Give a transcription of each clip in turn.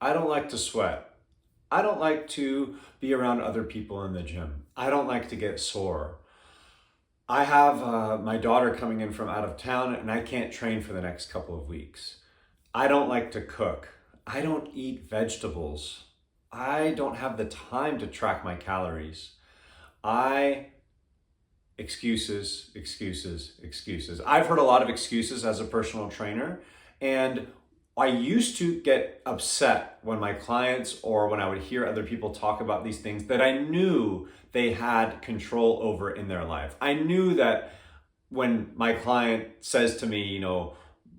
I don't like to sweat. I don't like to be around other people in the gym. I don't like to get sore. I have my daughter coming in from out of town and I can't train for the next couple of weeks. I don't like to cook. I don't eat vegetables. I don't have the time to track my calories. I Excuses, excuses, excuses. I've heard a lot of excuses as a personal trainer, and I used to get upset when my clients or when I would hear other people talk about these things that I knew they had control over in their life. I knew that when my client says to me,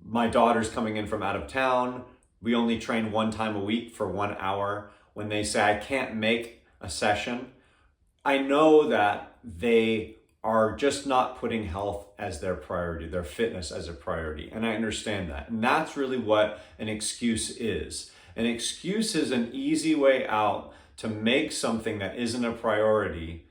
my daughter's coming in from out of town, we only train one time a week for 1 hour. When they say I can't make a session, I know that they are just not putting health as their priority, their fitness as a priority. And I understand that. And that's really what an excuse is. An excuse is an easy way out to make something that isn't a priority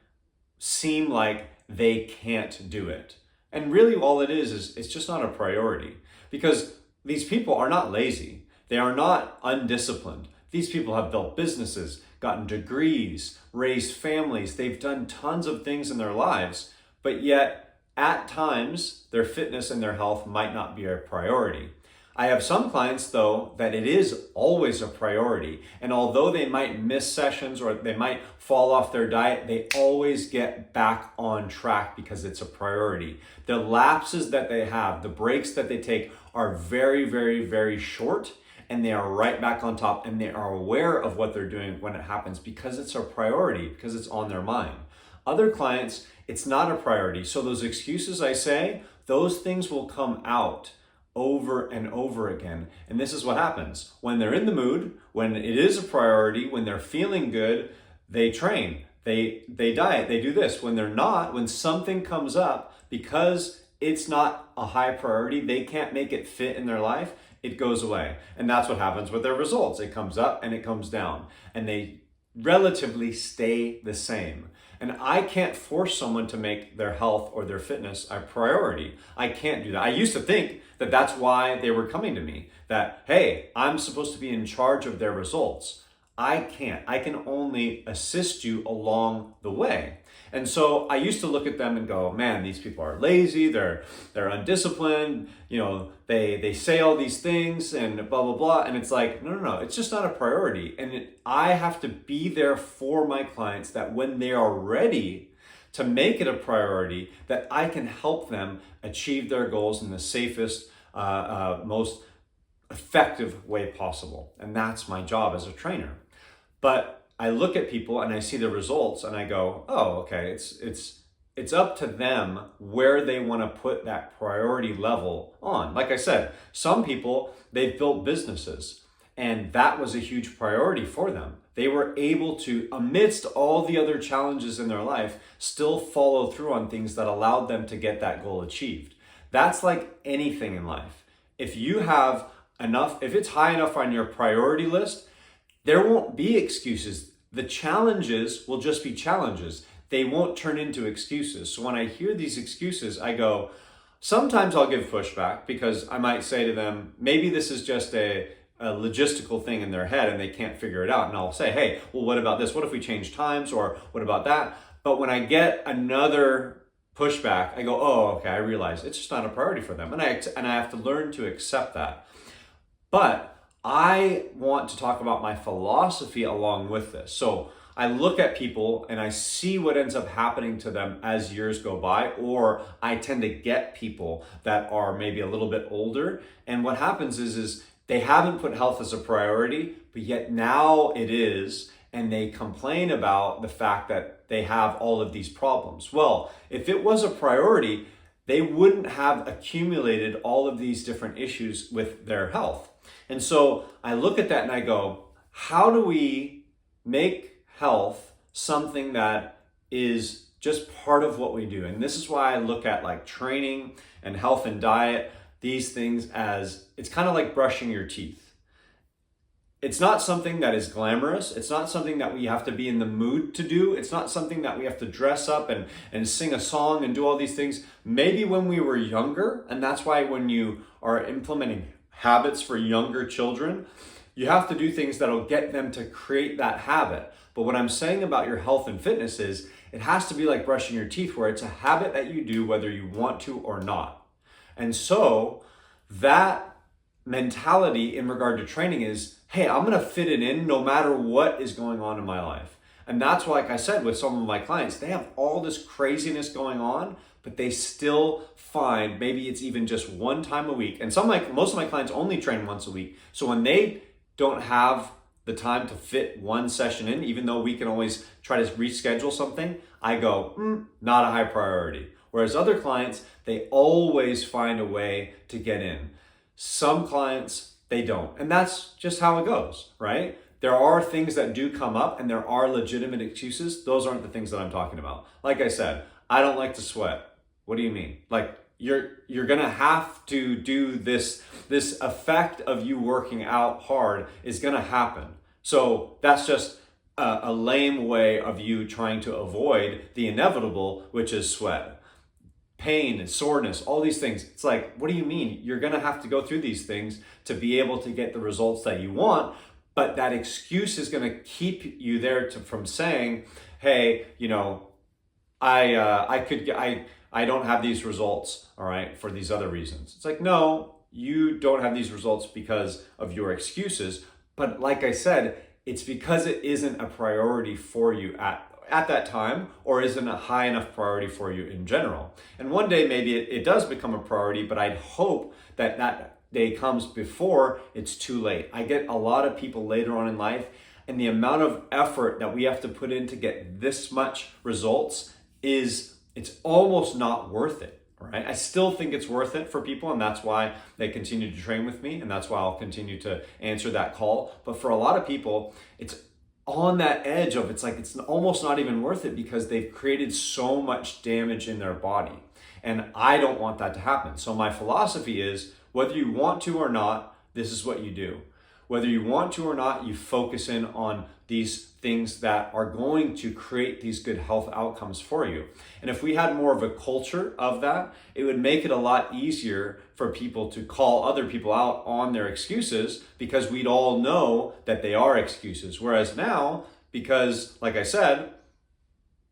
seem like they can't do it. And really all it is it's just not a priority, because these people are not lazy. They are not undisciplined. These people have built businesses, gotten degrees, raised families. They've done tons of things in their lives. But yet, at times, their fitness and their health might not be a priority. I have some clients, though, that it is always a priority. And although they might miss sessions or they might fall off their diet, they always get back on track because it's a priority. The lapses that they have, the breaks that they take are very, very, very short. And they are right back on top, and they are aware of what they're doing when it happens because it's a priority, because it's on their mind. Other clients, it's not a priority. So those excuses I say, those things will come out over and over again. And this is what happens. When they're in the mood, when it is a priority, when they're feeling good, they train, they diet, they do this. When they're not, when something comes up, because it's not a high priority, they can't make it fit in their life, it goes away. And that's what happens with their results. It comes up and it comes down, and they relatively stay the same. And I can't force someone to make their health or their fitness a priority. I can't do that. I used to think that that's why they were coming to me, that, hey, I'm supposed to be in charge of their results. I can't. I can only assist you along the way. And so I used to look at them and go, man, these people are lazy, they're undisciplined, they say all these things and blah, blah, blah. And it's like, no, it's just not a priority. And I have to be there for my clients, that when they are ready to make it a priority, that I can help them achieve their goals in the safest, most effective way possible. And that's my job as a trainer. But I look at people and I see the results and I go, oh, okay, it's up to them where they want to put that priority level on. Like I said, some people, they've built businesses and that was a huge priority for them. They were able to, amidst all the other challenges in their life, still follow through on things that allowed them to get that goal achieved. That's like anything in life. If you have enough, if it's high enough on your priority list, there won't be excuses. The challenges will just be challenges. They won't turn into excuses. So when I hear these excuses, I go, sometimes I'll give pushback, because I might say to them, maybe this is just a logistical thing in their head and they can't figure it out. And I'll say, hey, well, what about this? What if we change times? Or what about that? But when I get another pushback, I go, oh, okay, I realize it's just not a priority for them. And I have to learn to accept that. But I want to talk about my philosophy along with this. So I look at people and I see what ends up happening to them as years go by, or I tend to get people that are maybe a little bit older. And what happens is they haven't put health as a priority, but yet now it is. And they complain about the fact that they have all of these problems. Well, if it was a priority, they wouldn't have accumulated all of these different issues with their health. And so I look at that and I go, how do we make health something that is just part of what we do? And this is why I look at like training and health and diet, these things, as it's kind of like brushing your teeth. It's not something that is glamorous. It's not something that we have to be in the mood to do. It's not something that we have to dress up and sing a song and do all these things. Maybe when we were younger, and that's why when you are implementing habits for younger children, You have to do things that'll get them to create that habit. But what I'm saying about your health and fitness is it has to be like brushing your teeth, where it's a habit that you do whether you want to or not. And so that mentality in regard to training is, hey, I'm going to fit it in no matter what is going on in my life. And that's why, like I said, with some of my clients, they have all this craziness going on, but they still find maybe it's even just one time a week. And most of my clients only train once a week. So when they don't have the time to fit one session in, even though we can always try to reschedule something, I go, not a high priority. Whereas other clients, they always find a way to get in. Some clients, they don't. And that's just how it goes, right? There are things that do come up and there are legitimate excuses. Those aren't the things that I'm talking about. Like I said, I don't like to sweat. What do you mean? Like you're gonna have to do this effect of you working out hard is gonna happen. So that's just a lame way of you trying to avoid the inevitable, which is sweat. Pain and soreness, all these things. It's like, what do you mean? You're gonna have to go through these things to be able to get the results that you want. But that excuse is going to keep you there from saying, hey, I don't have these results, all right, for these other reasons. It's like, no, you don't have these results because of your excuses. But like I said, it's because it isn't a priority for you at that time, or isn't a high enough priority for you in general. And one day maybe it does become a priority, but I'd hope that day comes before it's too late. I get a lot of people later on in life, and the amount of effort that we have to put in to get this much results it's almost not worth it, right? I still think it's worth it for people, and that's why they continue to train with me, and that's why I'll continue to answer that call. But for a lot of people, it's on that edge of, it's like it's almost not even worth it because they've created so much damage in their body. And I don't want that to happen. So my philosophy is, whether you want to or not, this is what you do. Whether you want to or not, you focus in on these things that are going to create these good health outcomes for you. And if we had more of a culture of that, it would make it a lot easier for people to call other people out on their excuses, because we'd all know that they are excuses. Whereas now, because like I said,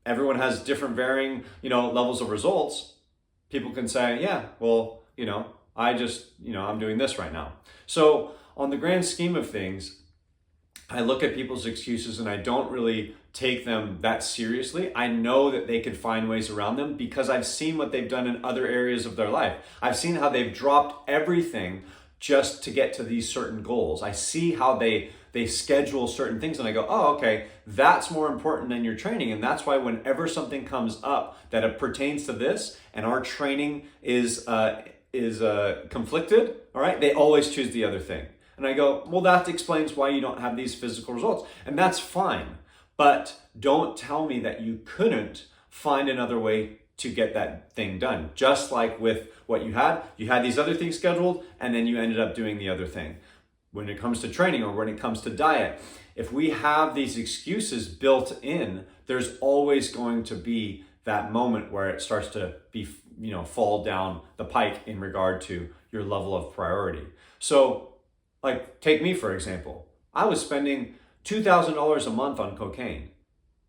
everyone has different varying, levels of results, people can say, yeah, well, I'm doing this right now. So on the grand scheme of things, I look at people's excuses and I don't really take them that seriously. I know that they could find ways around them because I've seen what they've done in other areas of their life. I've seen how they've dropped everything just to get to these certain goals. I see how they schedule certain things, and I go, oh, okay, that's more important than your training. And that's why whenever something comes up that it pertains to this and our training is conflicted, all right, they always choose the other thing. And I go, well, that explains why you don't have these physical results. And that's fine. But don't tell me that you couldn't find another way to get that thing done. Just like with what you had these other things scheduled, and then you ended up doing the other thing. When it comes to training or when it comes to diet, if we have these excuses built in, there's always going to be that moment where it starts to be, fall down the pike in regard to your level of priority. So, like, take me for example. I was spending $2,000 a month on cocaine.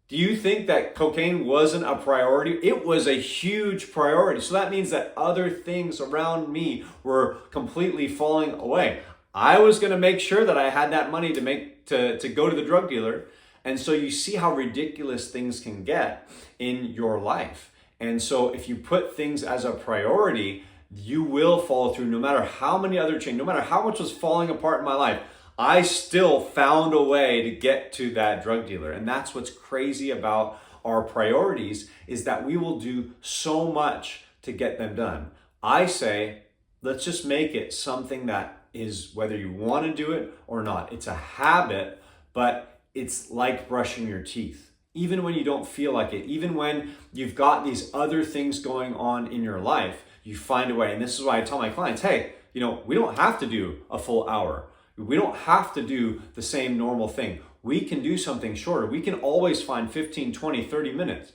Do you think that cocaine wasn't a priority? It was a huge priority. So that means that other things around me were completely falling away. I was going to make sure that I had that money to go to the drug dealer. And so you see how ridiculous things can get in your life. And so if you put things as a priority, you will follow through no matter how many other changes, no matter how much was falling apart in my life. I still found a way to get to that drug dealer. And that's what's crazy about our priorities, is that we will do so much to get them done. I say, let's just make it something that is, whether you want to do it or not, it's a habit, but it's like brushing your teeth. Even when you don't feel like it, even when you've got these other things going on in your life, you find a way. And this is why I tell my clients, hey, we don't have to do a full hour. We don't have to do the same normal thing. We can do something shorter. We can always find 15, 20, 30 minutes.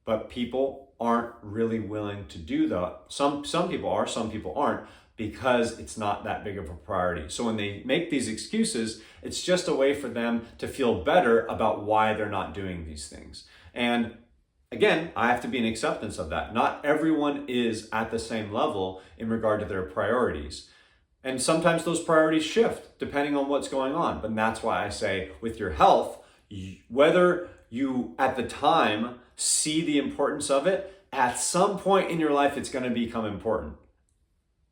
But people aren't really willing to do that. Some people are, some people aren't. because it's not that big of a priority. So when they make these excuses, it's just a way for them to feel better about why they're not doing these things. And again, I have to be in acceptance of that. Not everyone is at the same level in regard to their priorities. And sometimes those priorities shift depending on what's going on. But that's why I say with your health, whether you at the time see the importance of it, at some point in your life, it's going to become important.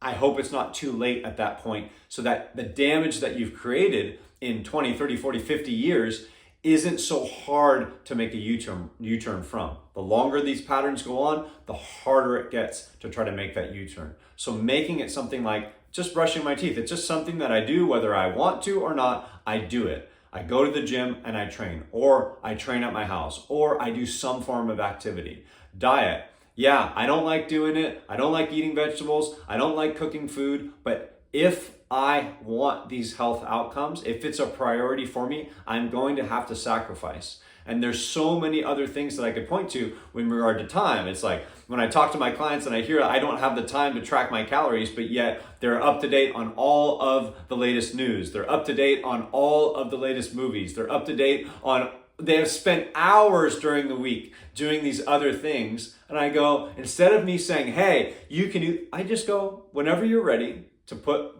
I hope it's not too late at that point so that the damage that you've created in 20, 30, 40, 50 years isn't so hard to make a U-turn from. The longer these patterns go on, the harder it gets to try to make that U-turn. So making it something like just brushing my teeth, it's just something that I do whether I want to or not, I do it. I go to the gym and I train, or I train at my house, or I do some form of activity. Diet. Yeah, I don't like doing it. I don't like eating vegetables. I don't like cooking food. But if I want these health outcomes, if it's a priority for me, I'm going to have to sacrifice. And there's so many other things that I could point to in regard to time. It's like when I talk to my clients and I hear I don't have the time to track my calories, but yet they're up to date on all of the latest news. They're up to date on all of the latest movies. They're up to date on, they have spent hours during the week doing these other things. And I go, instead of me saying, hey, you can do, I just go, whenever you're ready to put,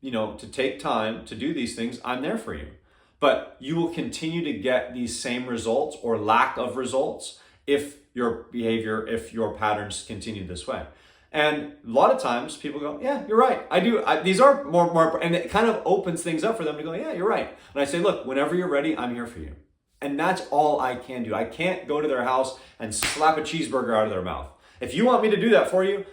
to take time to do these things, I'm there for you. But you will continue to get these same results or lack of results if your behavior, if your patterns continue this way. And a lot of times people go, yeah, you're right. These are more, and it kind of opens things up for them to go, yeah, you're right. And I say, look, whenever you're ready, I'm here for you. And that's all I can do. I can't go to their house and slap a cheeseburger out of their mouth. If you want me to do that for you,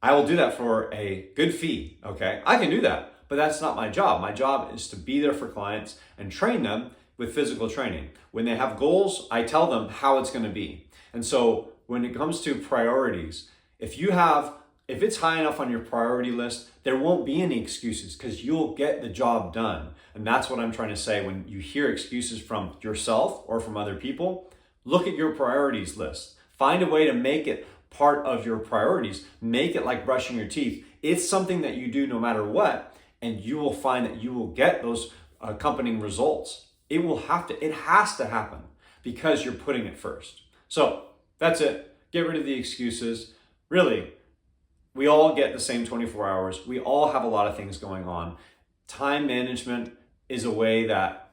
I will do that for a good fee, okay? I can do that. But that's not my job. My job is to be there for clients and train them with physical training. When they have goals, I tell them how it's going to be. And so when it comes to priorities, if it's high enough on your priority list, there won't be any excuses because you'll get the job done. And that's what I'm trying to say. When you hear excuses from yourself or from other people, look at your priorities list. Find a way to make it part of your priorities. Make it like brushing your teeth. It's something that you do no matter what. And you will find that you will get those accompanying results. It has to happen because you're putting it first. So that's it. Get rid of the excuses. Really, we all get the same 24 hours. We all have a lot of things going on. Time management is a way that,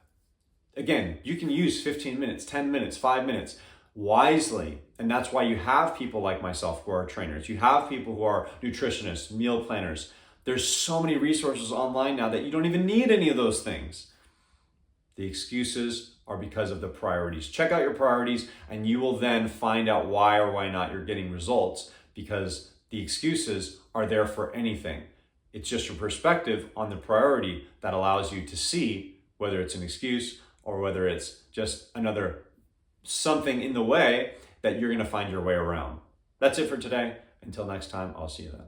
again, you can use 15 minutes, 10 minutes, 5 minutes wisely. And that's why you have people like myself who are trainers. You have people who are nutritionists, meal planners. There's so many resources online now that you don't even need any of those things. The excuses are because of the priorities. Check out your priorities and you will then find out why or why not you're getting results, because the excuses are there for anything. It's just your perspective on the priority that allows you to see whether it's an excuse or whether it's just another something in the way that you're going to find your way around. That's it for today. Until next time, I'll see you then.